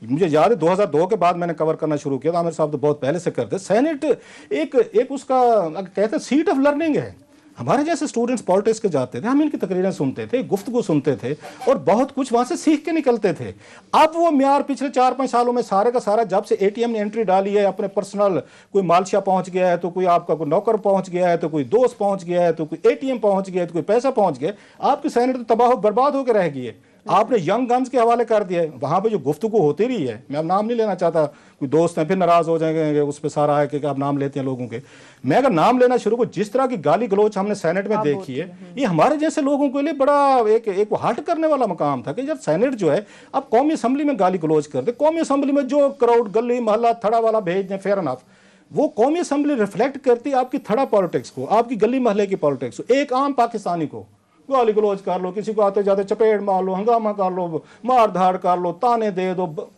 मुझे याद है 2002 के बाद मैंने कवर करना शुरू किया, तो आमिर साहब तो बहुत पहले से करते। सेनेट एक उसका कहते हैं सीट ऑफ लर्निंग है। हमारे जैसे स्टूडेंट्स पॉलिटिक्स के जाते थे, हम इनकी तकरीरें सुनते थे, गुफ्तगू सुनते थे, और बहुत कुछ वहाँ से सीख के निकलते थे। अब वो म्यार पिछले 4-5 सालों में सारे का सारा, जब से ATM ने एंट्री डाली है, अपने पर्सनल, कोई मालशिया पहुँच गया है, तो कोई आपका कोई नौकर पहुँच गया है, तो कोई दोस्त पहुँच गया है, तो कोई ATM पहुँच गया है, तो कोई पैसा पहुँच गया, आपकी सेनेट तो तबाह बर्बाद होकर रह गई है। आपने यंग गन्स के हवाले कर दिया है, वहाँ पे जो गुफ्तगू होती रही है, मैं अब नाम नहीं लेना चाहता, कोई दोस्त हैं फिर नाराज हो जाएंगे, उस पर सारा है कि आप नाम लेते हैं लोगों के। मैं अगर नाम लेना शुरू को, जिस तरह की गाली गलोच हमने सेनेट में देखी है, ये हमारे जैसे लोगों के लिए बड़ा एक हर्ट करने वाला मकाम था कि जब सेनेट जो है अब कौमी असम्बली में गाली गलोच कर दे, कौमी असम्बली में जो क्राउड गली मोहल्ला थड़ा वाला भेज दें, फेयर एनफ, वो कौमी असम्बली रिफ्लेक्ट करती है आपकी थड़ा पॉलिटिक्स को, आपकी गली मोहल्ले की पॉलिटिक्स को। एक आम पाकिस्तानी को गाली गलौज कर लो, किसी को आते जाते चपेट मार लो, हंगामा कर लो, मार धाड़ कर लो, ताने दे दो,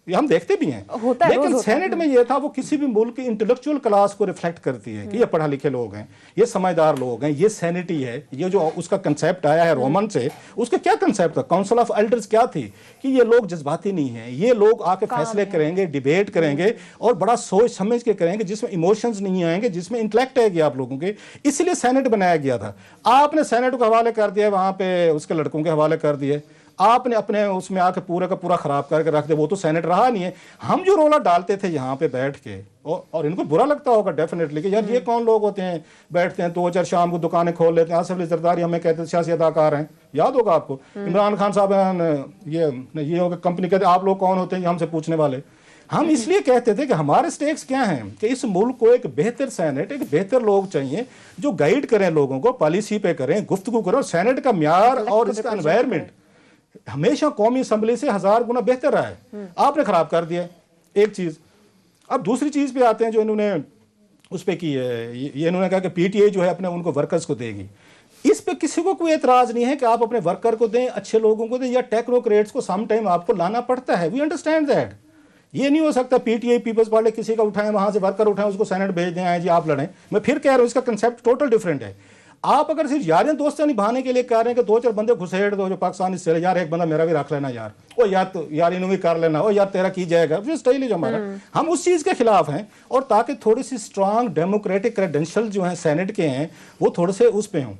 ये हम देखते भी हैं। लेकिन सेनेट में ये था, वो किसी भी मुल्क की इंटेलेक्चुअल क्लास को रिफ्लेक्ट करती है कि ये पढ़ा लिखे लोग हैं, ये समझदार लोग हैं, ये सेनेटी है। ये जो उसका कंसेप्ट आया है रोमन से, उसका क्या कंसेप्ट था, काउंसिल ऑफ एल्डर्स क्या थी, कि ये लोग जज्बाती नहीं हैं, ये लोग आके फैसले करेंगे, डिबेट करेंगे, और बड़ा सोच समझ के करेंगे, जिसमें इमोशंस नहीं आएंगे, जिसमें इंटेलेक्ट आएगी आप लोगों के। इसलिए सेनेट बनाया गया था। आपने सेनेट को हवाले कर दिया, वहाँ पे उसके लड़कों के हवाले कर दिए, आपने अपने उसमें आके पूरा का पूरा खराब करके रख दिया, वो तो सेनेट रहा नहीं है। हम जो रोला डालते थे यहाँ पे बैठ के, और इनको बुरा लगता होगा डेफिनेटली कि यार ये कौन लोग होते हैं, बैठते हैं 2-4 शाम को दुकानें खोल लेते हैं, आसिफ अली जरदारी हमें कहते थे सियासी अदाकार हैं, याद होगा आपको। इमरान खान साहब ये होगा कंपनी कहते आप लोग कौन होते हैं हमसे पूछने वाले। हम इसलिए कहते थे कि हमारे स्टेक्स क्या हैं, कि इस मुल्क को एक बेहतर सेनेट, एक बेहतर लोग चाहिए जो गाइड करें लोगों को, पॉलिसी पे करें, गुफ्तगू करें। सेनेट का म्यार और इसका एनवायरमेंट, हमेशा कौमी असम्बली से 1000 गुना बेहतर रहा है, आपने खराब कर दिया एक चीज। अब दूसरी चीज पे आते हैं जो इन्होंने उस पे की है, ये इन्होंने कहा कि पीटीआई जो है अपने उनको वर्कर्स को देगी। इस पे किसी को कोई एतराज नहीं है कि आप अपने वर्कर को दें, अच्छे लोगों को दें, या टेक्नोक्रेट्स को सम टाइम आपको लाना पड़ता है, वी अंडरस्टैंड दैट। ये नहीं हो सकता पीटीआई पीपल्स पार्टी किसी का उठाएं, वहां से वर्कर उठाएं, उसको सेनेट भेज दें, आए जी आप लड़ें। मैं फिर कह रहा हूं इसका कंसेप्ट टोटल डिफरेंट है। आप अगर सिर्फ यारें दोस्तें निभाने के लिए कह रहे हैं कि 2-4 बंदे घुसेड़ दो जो पाकिस्तानी से, यार एक बंदा मेरा भी रख लेना यार, ओ यार तो यार इन्हों भी कर लेना, ओ यार तेरा की जाएगा, जो स्टाइल है जो हमारा, हम उस चीज के खिलाफ हैं। और ताकि थोड़ी सी स्ट्रांग डेमोक्रेटिक क्रेडेंशियल जो है सेनेट के हैं वो थोड़े से उस पे हों।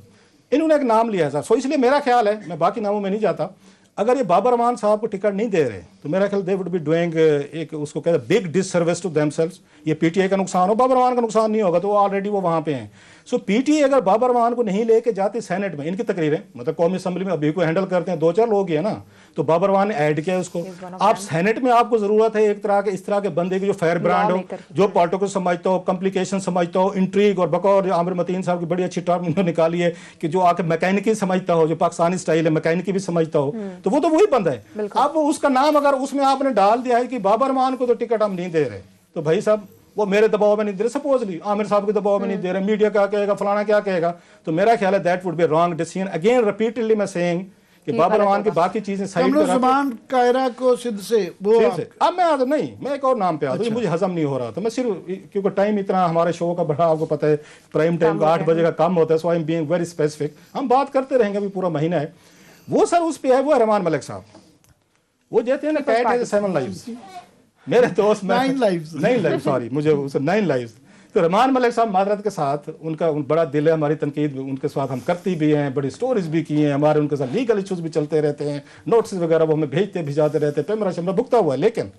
इन्होंने एक नाम लिया है सर, सो इसलिए मेरा ख्याल है, मैं बाकी नामों में नहीं जाता, अगर ये बाबर रहमान साहब को टिकट नहीं दे रहे तो मेरा ख्याल दे वुड बी डूइंग एक उसको कहते हैं बिग डिससर्विस टू देमसेल्व्स। ये पीटीआई का नुकसान हो, बाबर रहमान का नुकसान नहीं होगा, तो ऑलरेडी वो वहां पे हैं। सो पीटीआई अगर बाबर रहमान को नहीं लेके जाती सेनेट में, इनकी तकरीरें मतलब कौमी असम्बली में अभी को हैंडल करते हैं 2-4 लोग ही है ना, तो बाबर रहमान ने ऐड किया उसको। आप सेनेट में आपको जरूरत है एक तरह के इस तरह के बंदे की जो फायर ब्रांड हो, जो पॉलिटिक्स समझता हो, कॉम्प्लिकेशन समझता हो, इंट्रीग और बकौर आमिर मतीन साहब की बड़ी अच्छी टर्म इन्होंने निकाली है कि जो आके मैकेनिकी समझता हो, जो पाकिस्तानी स्टाइल है मैकेनिकी भी समझता हो, तो वो तो वही बंदा है। अब उसका नाम अगर उसमें आपने डाल दिया है कि बाबर रहमान को तो टिकट हम नहीं दे रहे, तो भाई साहब वो मेरे दबाव में नहीं दे रहे, सपोजली आमिर साहब के दबाव में नहीं दे रहे, मीडिया क्या कहेगा, फलाना क्या कहेगा, तो मेरा ख्याल है that would be wrong decision. Again repeatedly मैं सेइंग कि बाबर रहमान की बाकी चीजें साइड पे ज़मान कायरा को सिद्ध से वो अब मैं आता नहीं, मैं एक और नाम पे आता हूं, मुझे हजम नहीं हो रहा था, मैं सिर्फ क्योंकि टाइम इतना हमारे शो का बड़ा आपको पता है, प्राइम टाइम का 8 बजे का कम होता है, so I am being very specific, हम बात करते रहेंगे, अभी पूरा महीना है। वो सर उस पे है, वो रहमान मलिक साहब, वो कहते हैं ना कैट हैज 7 लाइव्स, मेरे दोस्त 9 लाइव्स सॉरी मुझे 9 लाइव्स। तो रहमान मलिक साहब मादरत के साथ उनका बड़ा दिल है, हमारी तनकीद उनके साथ हम करती भी हैं, बड़ी स्टोरीज भी की हैं, हमारे उनके साथ लीगल इश्यूज भी चलते रहते हैं, नोट्स वगैरह वो हमें भिजाते रहते हैं, मेरा शमरा भुगता हुआ है। लेकिन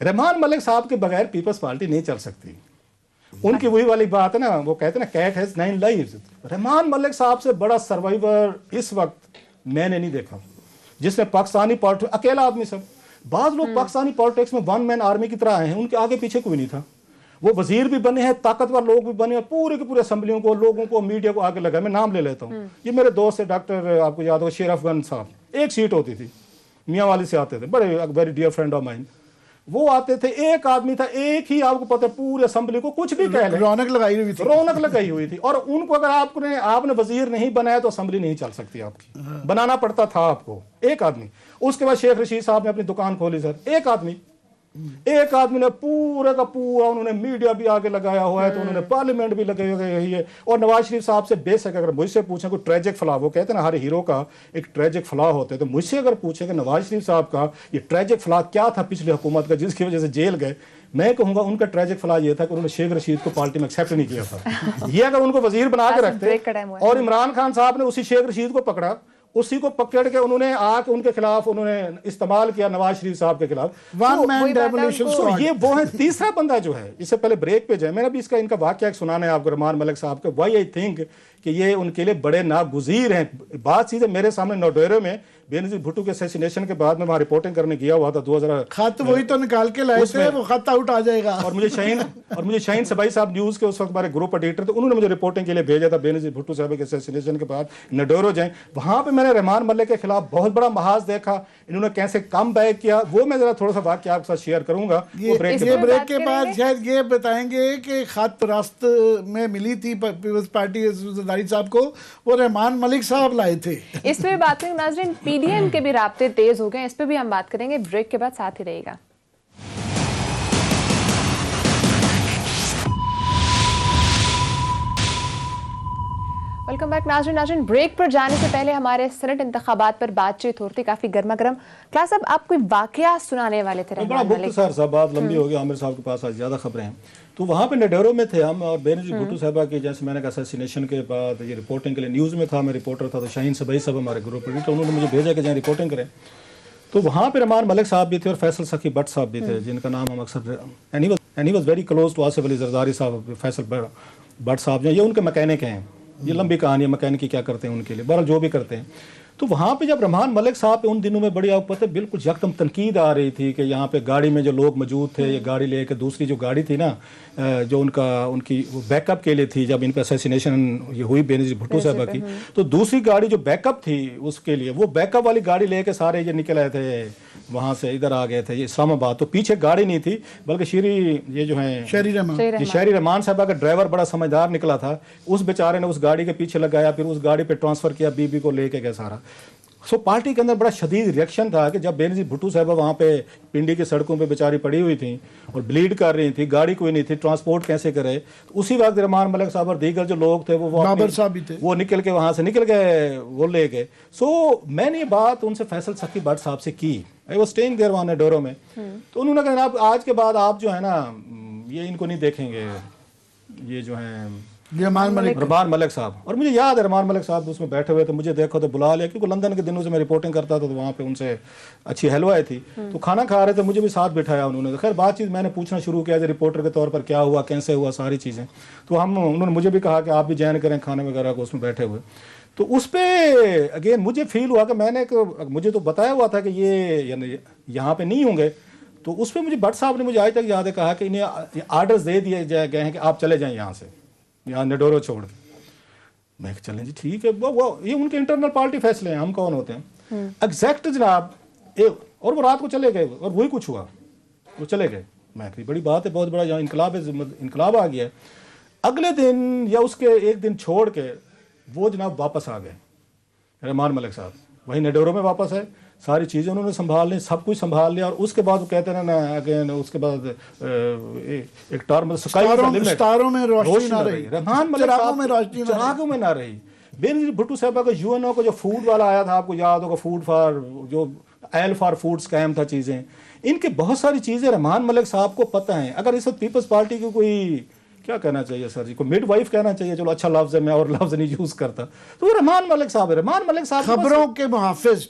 रहमान मलिक साहब के बगैर पीपल्स पार्टी नहीं चल सकती। उनकी वही वाली बात है ना, वो कहते हैं ना cat has 9 lives. Rehman Malik साहब से बड़ा सर्वाइवर इस वक्त मैंने नहीं देखा, जिसने पाकिस्तानी पॉलिटिक्स, अकेला आदमी सब, बाज लोग पाकिस्तानी पॉलिटिक्स में 1 मैन आर्मी की तरह आए हैं, उनके आगे पीछे कोई नहीं था, वो वजीर भी बने हैं, ताकतवर लोग भी बने, और पूरे के पूरे असम्बलियों को, लोगों को, मीडिया को आगे लगा। मैं नाम ले लेता हूँ, ये मेरे दोस्त है डॉक्टर, आपको याद हो शेर अफगान साहब, एक सीट होती थी, मियाँ वाली से आते थे, बड़े very dear friend of mine, वो आते थे, एक आदमी था, एक ही, आपको पता है पूरे असम्बली को कुछ भी कह ले, रौनक लगाई हुई थी, रौनक लगाई हुई थी। और उनको अगर आपने वजीर नहीं बनाया तो असम्बली नहीं चल सकती आपकी, बनाना पड़ता था आपको, एक आदमी। उसके बाद शेख रशीद साहब ने अपनी दुकान खोली सर, एक आदमी ने पूरा का पूरा, उन्होंने मीडिया भी आगे लगाया हुआ है, तो उन्होंने पार्लियामेंट भी लगाई हुई है। और नवाज शरीफ साहब से बेशक अगर मुझसे पूछें कोई ट्रेजिक फला, वो कहते हैं ना हर हीरो का एक ट्रेजिक फला होता है, तो मुझसे अगर पूछें कि नवाज शरीफ साहब का ये ट्रेजिक फला क्या था पिछली हुकूमत का जिसकी वजह से जेल गए, मैं कहूंगा उनका ट्रेजिक फला ये था कि उन्होंने शेख रशीद को पार्टी में एक्सेप्ट नहीं किया था। ये अगर उनको वजीर बना के रखते, और इमरान खान साहब ने उसी शेख रशीद को पकड़ा, उसी को पकड़ के उन्होंने आके उनके खिलाफ उन्होंने इस्तेमाल किया नवाज शरीफ साहब के खिलाफ, वन मैन डेमोलिशन स्क्वाड। ये वो है तीसरा बंदा जो है। इससे पहले ब्रेक पे जाए, मैंने भी इसका इनका वाकया सुनाना है आपको रहमान मलिक साहब का। वाई आई थिंक कि ये उनके लिए बड़े नागुजीर हैं। बात चीजें मेरे सामने नोडेरो में बेनजीर भुट्टो के असैसिनेशन के बाद में वहां रिपोर्टिंग करने गया हुआ था 2000, खत वही तो निकाल के लाए थे, वो खत आउट आ जाएगा। और मुझे शाहीन सबाई साहब न्यूज के उस वक्त हमारे ग्रुप एडिटर थे, उन्होंने मुझे रिपोर्टिंग के लिए भेजा था बेनजीर भुट्टो साहब के असैसिनेशन के बाद नोडेरो जाए, वहां पे मैंने रहमान मलिक के खिलाफ बहुत बड़ा महाज देखा, इन्होंने कैसे कम बैक किया, वो मैं जरा थोड़ा सा वाकया आपके साथ शेयर करूंगा। ये ब्रेक के बाद शायद ये बताएंगे कि खत रास्त में मिली थी पीपल्स पार्टी जरदारी साहब को, वो रहमान मलिक साहब लाए थे। इस पे बात करेंगे नाज़रीन, पीडीएम के भी राब्ते तेज हो गए, इस पे भी हम बात करेंगे, ब्रेक के बाद साथ ही रहेगा। वेलकम बैक नाज़रीन, ब्रेक पर जाने से पहले हमारे सेनेट इंतखाबात पर बातचीत हो रही थी, काफी गर्मा गर्म। क्लास अब आप कोई वाकया सुनाने वाले थे? साहब बात लंबी हो गई, आमिर साहब के पास आज ज्यादा खबरें हैं, तो वहाँ पे नडेरो में थे हम, और बेनजीर भुट्टो साहबा की जैसे मैंने कहा असैसिनेशन के बाद ये रिपोर्टिंग के लिए न्यूज़ में था, मैं रिपोर्टर था, तो शाहीन सबाई साहब हमारे ग्रुप एडिटर, उन्होंने मुझे भेजा कि जहाँ रिपोर्टिंग करें, तो वहाँ पे रहमान मलिक साहब भी थे और फैसल सखी भट्ट साहब भी थे, जिनका नाम हम अक्सर, and he was very close to Asif Ali Zardari साहब, फैसल भट्ट साहब जो ये उनके मैकेनिक हैं, ये लंबी कहानी है मैकेनिक क्या करते हैं उनके लिए, बहरहाल जो भी करते हैं। तो वहाँ पे जब रहमान मलिक साहब पे उन दिनों में बड़ी, आपको पता है, बिल्कुल यकदम तनकीद आ रही थी कि यहाँ पे गाड़ी में जो लोग मौजूद थे, ये गाड़ी लेके दूसरी जो गाड़ी थी ना, जो उनकी बैकअप के लिए थी, जब इन पे असैसिनेशन ये हुई बेनज़ीर भुट्टो साहबा की, तो दूसरी गाड़ी जो बैकअप थी उसके लिए, वो बैकअप वाली गाड़ी लेके सारे ये निकल आए थे, वहाँ से इधर आ गए थे ये इस्लामाबाद। तो पीछे गाड़ी नहीं थी, बल्कि ये जो है शहरी रहमान साहबा का ड्राइवर बड़ा समझदार निकला था, उस बेचारे ने उस गाड़ी के पीछे लगाया, फिर उस गाड़ी पे ट्रांसफ़र किया, बीबी को लेके गया सारा। सो पार्टी के अंदर बड़ा शदीद रिएक्शन था कि जब बेनज़ीर भुट्टो साहबा वहाँ पे पिंडी की सड़कों पे बेचारी पड़ी हुई थी और ब्लीड कर रही थी, गाड़ी कोई नहीं थी, ट्रांसपोर्ट कैसे करे। तो उसी वक्त रहमान मलिक साहब और दीगर जो लोग थे बाबर साहब भी थे, वो निकल के वहाँ से निकल गए, वो ले गए। सो मैंने ये बात उनसे फैसल सकी भट्ट साहब से की, आई वाज स्टेइंग देयर वहाँ डोरो में। तो उन्होंने कहा जनाब आज के बाद आप जो है ना ये इनको नहीं देखेंगे, ये जो है रहमान मलिक साहब। और मुझे याद है रहमान मलिक साहब उसमें बैठे हुए थे, मुझे देखो तो बुला लिया, क्योंकि लंदन के दिनों से मैं रिपोर्टिंग करता था, तो वहाँ पे उनसे अच्छी हलवाई थी, तो खाना खा रहे थे, मुझे भी साथ बिठाया उन्होंने। खैर बातचीत मैंने पूछना शुरू किया रिपोर्टर के तौर पर, क्या हुआ, कैसे हुआ, सारी चीज़ें। तो उन्होंने मुझे भी कहा कि आप भी ज्वाइन करें खाने वगैरह को, उसमें बैठे हुए। तो उस पर अगेन मुझे फील हुआ कि मुझे तो बताया हुआ था कि ये यहाँ पे नहीं होंगे, तो उस पर मुझे भट्ट साहब ने, मुझे आज तक याद है, कहा कि इन्हें आर्डर्स दे दिए गए हैं कि आप चले जाएं यहाँ से, यहाँ निडोरो छोड़ के। मैं चलें जी ठीक है, वो ये उनके इंटरनल पार्टी फैसले हैं, हम कौन होते हैं। एग्जैक्ट जनाब और वो रात को चले गए और वही कुछ हुआ, वो चले गए। मैं कही बड़ी बात है, बहुत बड़ा यहाँ इनकलाब आ गया। अगले दिन या उसके एक दिन छोड़ के वो जनाब वापस आ गए, रहमान मलिक साहब वही निडोरो में वापस है, सारी चीज़ें उन्होंने संभाल ली, सब कुछ संभाल लिया। और उसके बाद वो कहते हैं ना अगेन, उसके बाद एक टर्म स्टारों में रोशनी ना रही, रहमान मलिक साहब चिरागों में ना रही। बेनज़ीर भुट्टो साहबा का यूएनओ का जो फूड वाला आया था, आपको याद होगा, फूड फॉर जो एल फॉर फूड स्कैम था, चीज़ें इनके बहुत सारी चीज़ें रहमान मलिक साहब को पता है। अगर इस वक्त पीपल्स पार्टी की कोई क्या कहना चाहिए सर जी को, मिड वाइफ कहना चाहिए, चलो अच्छा लफ्ज़ है, मैं और लफ्ज़ नहीं यूज़ करता, तो वो रहमान मलिक साहब है। रहमान मलिक साहब खबरों के मुहाफिज,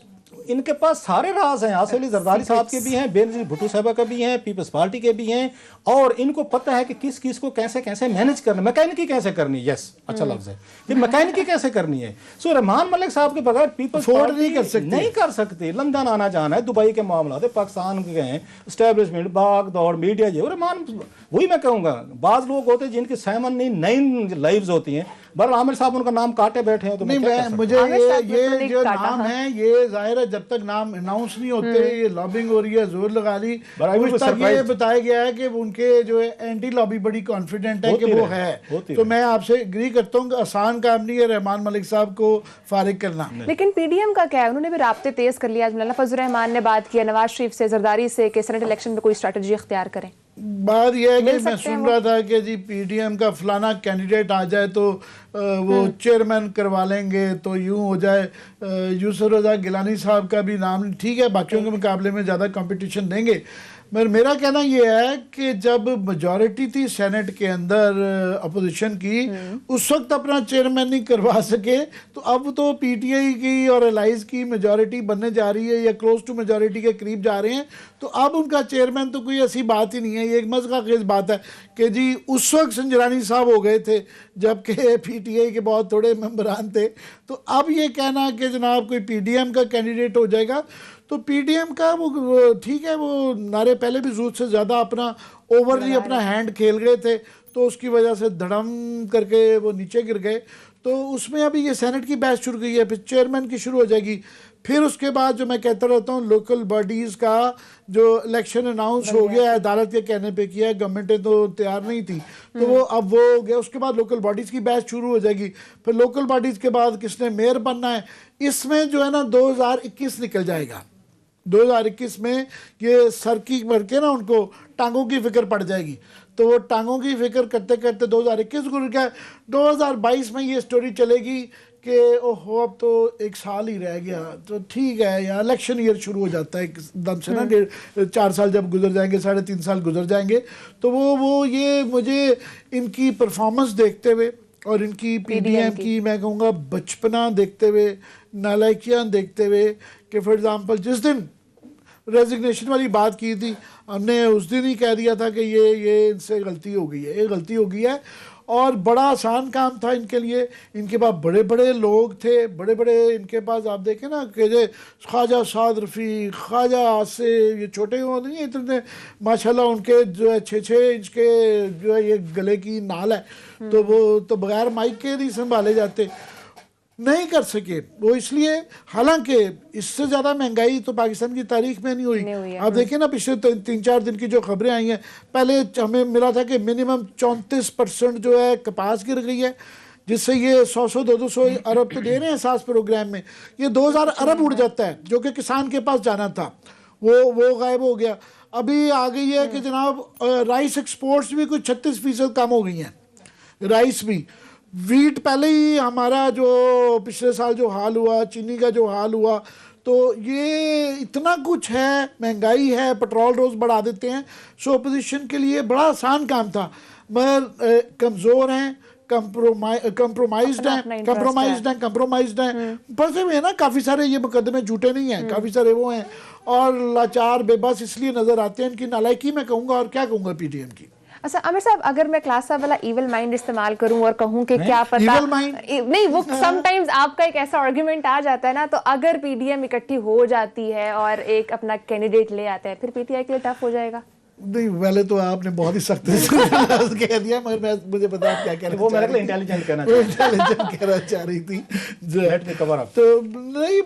इनके पास सारे राज हैं, आसिफ अली जरदारी साहब के भी हैं, बेनज़ीर भुट्टो साहबा का भी हैं, पीपल्स पार्टी के भी हैं, और इनको पता है कि किस किस को कैसे कैसे मैनेज करना, मैकेनिकी कैसे करनी, यस अच्छा लफ्ज़ है, फिर मैकेनिकी कैसे करनी है। सो रहमान मलिक साहब के बगैर पीपल्स पार्टी नहीं कर सकती। लंदन आना जाना है, दुबई के मामला थे, पाकिस्तान के गए, इस्टेब्लिशमेंट, भाग दौड़, मीडिया, ये रहमान, वही मैं कहूँगा, बाज़ लोग होते हैं जिनकी 7 लाइव्स होती हैं। बर आमिर साहब उनका नाम काटे बैठे हैं, तो नहीं मुझे ये जो नाम है, ये जाहिर है जब तक नाम अनाउंस नहीं होते, ये लॉबिंग हो रही है, जोर लगा ली, ये बताया गया है कि उनके जो है एंटी लॉबी बड़ी कॉन्फिडेंट है कि वो है। तो मैं आपसे एग्री करता हूँ कि आसान काम नहीं है रहमान मलिक साहब को फारिग करना। लेकिन पीडीएम का क्या है, उन्होंने भी राब्ते तेज कर लिया। मौलाना फजल रहमान ने बात की नवाज शरीफ से, जरदारी से, कि सेनेट इलेक्शन में कोई स्ट्रेटजी इख्तियार करें। बात यह है कि मैं सुन रहा था कि जी पीडीएम का फलाना कैंडिडेट आ जाए तो वो चेयरमैन करवा लेंगे, तो यूं हो जाए। यूसुफ रज़ा गिलानी साहब का भी नाम ठीक है, बाकियों के मुकाबले में ज़्यादा कंपटीशन देंगे। मगर मेरा कहना यह है कि जब मेजॉरिटी थी सेनेट के अंदर अपोजिशन की, उस वक्त अपना चेयरमैन नहीं करवा सके, तो अब तो पीटीआई की और एलाइज की मेजॉरिटी बनने जा रही है या क्लोज टू मेजॉरिटी के करीब जा रहे हैं, तो अब उनका चेयरमैन तो कोई ऐसी बात ही नहीं है। ये एक मज़ा खेज बात है कि जी उस वक्त संजरानी साहब हो गए थे जबकि पीटीआई के बहुत थोड़े मेंबरान थे, तो अब ये कहना कि जनाब कोई पीडीएम का कैंडिडेट हो जाएगा, तो पीडीएम का वो ठीक है, वो नारे पहले भी जरूरत से ज़्यादा अपना ओवरली अपना हैंड खेल गए थे, तो उसकी वजह से धड़म करके वो नीचे गिर गए। तो उसमें अभी ये सेनेट की बहस शुरू गई है, फिर चेयरमैन की शुरू हो जाएगी, फिर उसके बाद जो मैं कहता रहता हूँ लोकल बॉडीज़ का जो इलेक्शन अनाउंस हो गया है, अदालत के कहने पे किया है, गवर्नमेंटें तो तैयार नहीं थी, तो वो अब वो हो गया। उसके बाद लोकल बॉडीज़ की बहस शुरू हो जाएगी, फिर लोकल बॉडीज़ के बाद किसने मेयर बनना है, इसमें जो है ना 2021 निकल जाएगा। 2021 में ये सर की भर के ना उनको टांगों की फिक्र पड़ जाएगी, तो वो टांगों की फिक्र करते करते 2021 गुजर गया। 2022 में ये स्टोरी चलेगी कि ओहो अब तो एक साल ही रह गया, तो ठीक है यार, इलेक्शन ईयर शुरू हो जाता है एकदम से ना, 4 साल जब गुजर जाएंगे, 3.5 साल गुजर जाएंगे, तो वो ये मुझे इनकी परफॉर्मेंस देखते हुए और इनकी पीडीएम की मैं कहूँगा बचपना देखते हुए, नालायकियाँ देखते हुए, कि फॉर एग्ज़ाम्पल जिस दिन रेजिग्नेशन वाली बात की थी, हमने उस दिन ही कह दिया था कि ये इनसे गलती हो गई है, ये गलती हो गई है। اور بڑا آسان کام تھا ان کے لیے. ان کے پاس بڑے بڑے لوگ تھے, بڑے بڑے ان کے پاس آپ دیکھیں نا کہ خواجہ سعد رفیع, خواجہ آصف, یہ چھوٹے وہ نہیں اتنے ماشاءاللہ ان کے جو ہے 6 انچ کے جو ہے یہ گلے کی نال ہے, تو وہ تو بغیر مائک کے نہیں سنبھالے جاتے. نہیں کر سکے وہ اس لیے, حالانکہ اس سے زیادہ مہنگائی تو پاکستان کی تاریخ میں نہیں ہوئی. آپ دیکھیں نا پچھلے 3-4 دن کی جو خبریں آئی ہیں, پہلے ہمیں ملا تھا کہ منیمم 34% جو ہے کپاس گر گئی ہے, جس سے یہ 100-200 ارب تو دے رہے ہیں ساز پروگرام میں, یہ 2000 ارب اڑ جاتا ہے جو کہ کسان کے پاس جانا تھا, وہ غائب ہو گیا. ابھی آ گئی ہے کہ جناب رائس ایکسپورٹس بھی کچھ 36% کم ہو گئی ہیں, رائس بھی. ویٹ پہلے ہی ہمارا جو پچھلے سال جو حال ہوا, چینی کا جو حال ہوا, تو یہ اتنا کچھ ہے, مہنگائی ہے, پٹرول روز بڑھا دیتے ہیں. سو اپوزیشن کے لیے بڑا آسان کام تھا, مگر کمزور ہیں, کمپرومائزڈ ہیں, پھنسے ہوئے ہیں نا. کافی سارے یہ مقدمے جھوٹے نہیں ہیں, کافی سارے وہ ہیں, اور لاچار بے بس اس لیے نظر آتے ہیں. ان کی نالائکی میں کہوں گا, اور کیا کہوں گا پی ٹی ایم کی. اچھا عامر صاحب, اگر میں کلاس صاحب والا ایول مائنڈ استعمال کروں اور کہوں کہ کیا پتا, نہیں وہ سم ٹائمز آپ کا ایک ایسا آرگیومنٹ آ جاتا ہے نا, تو اگر پی ڈی ایم اکٹھی ہو جاتی ہے اور ایک اپنا کینڈیڈیٹ لے آتا ہے, پھر پی ٹی آئی کے لیے ٹف ہو جائے گا. نہیں پہلے تو آپ نے بہت ہی سخت کہہ دیا, مگر مجھے پتا آپ کیا کہہ رہے, وہ انٹیلیجنٹ کہنا چاہ رہی تھی. تو نہیں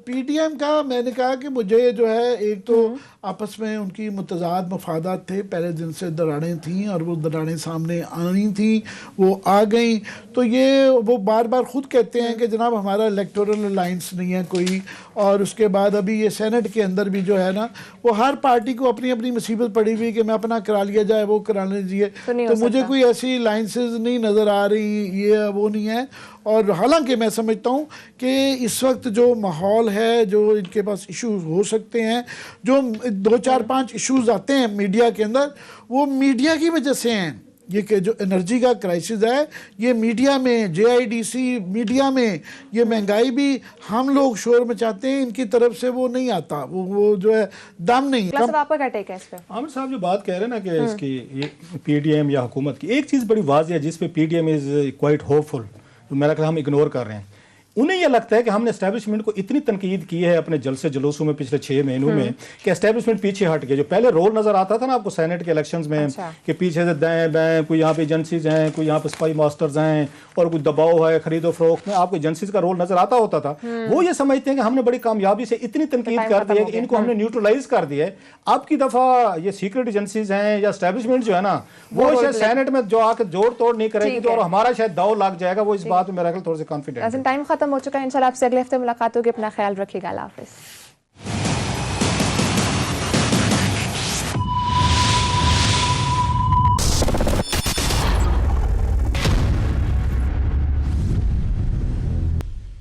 پی ٹی ایم کا میں نے کہا کہ مجھے جو ہے ایک تو آپس میں ان کی متضاد مفادات تھے, پہلے دن سے دراڑیں تھیں, اور وہ دراڑیں سامنے آنی تھیں, وہ آ گئیں. تو یہ وہ بار بار خود کہتے ہیں کہ جناب ہمارا الیکٹورل الائنس نہیں ہے کوئی, اور اس کے بعد ابھی یہ سینٹ کے اندر بھی جو ہے نا, وہ ہر پارٹی کو اپنی اپنی مصیبت پڑی ہوئی کہ میں اپنا کرا لیا جائے, وہ کرا لیجیے. تو مجھے کوئی ایسی لائنسز نہیں نظر آ رہی, یہ وہ نہیں ہے. اور حالانکہ میں سمجھتا ہوں کہ اس وقت جو ماحول ہے, جو ان کے پاس ایشوز ہو سکتے ہیں, جو 2-4-5 ایشوز آتے ہیں میڈیا کے اندر, وہ میڈیا کی وجہ سے ہیں. یہ کہ جو انرجی کا کرائسس ہے, یہ میڈیا میں, جے آئی ڈی سی میڈیا میں, یہ مہنگائی بھی ہم لوگ شور مچاتے ہیں, ان کی طرف سے وہ نہیں آتا, وہ جو ہے دم نہیں. آپ کا کیا ٹیک ہے اس پہ؟ عامر صاحب جو بات کہہ رہے ہیں نا کہ اس کی پی ڈی ایم یا حکومت کی, ایک چیز بڑی واضح ہے جس پہ P D M is quite hopeful, جو میرا خیال ہم اگنور کر رہے ہیں. انہیں یہ لگتا ہے کہ ہم نے اسٹیبلشمنٹ کو اتنی تنقید کی ہے اپنے جلسے جلوسوں میں پچھلے 6 مہینوں میں کہ اسٹیبلشمنٹ پیچھے ہٹ گئے. جو پہلے رول نظر آتا تھا نا آپ کو سینٹ کے الیکشنز میں کہ پیچھے سے دائیں بائیں, کوئی یہاں پہ ایجنسیز ہیں, کوئی یہاں پہ اسپائی ماسٹرز ہیں, اور کوئی دباؤ ہے خرید و فروخت میں, آپ کو ایجنسیز کا رول نظر آتا ہوتا تھا. وہ یہ سمجھتے ہیں کہ ہم نے بڑی کامیابی سے اتنی تنقید کر دی ہے کہ ان کو ہم نے نیوٹرلائز کر دیا ہے. اب کی دفعہ یہ سیکرٹ ایجنسیز ہیں یا اسٹیبلشمنٹ جو ہے نا, وہ شاید سینٹ میں جو آ کے جوڑ توڑ نہیں کرے گی, اور ہمارا شاید داؤ لگ جائے گا. وہ اس بات میں میرا خیال تھوڑے سے کانفیڈنٹ ہے. ٹائم ختم ہو چکا ہے, انشاءاللہ آپ سے اگلے ہفتے ملاقات ہوگی. اپنا خیال رکھیے گا. اللہ حافظ.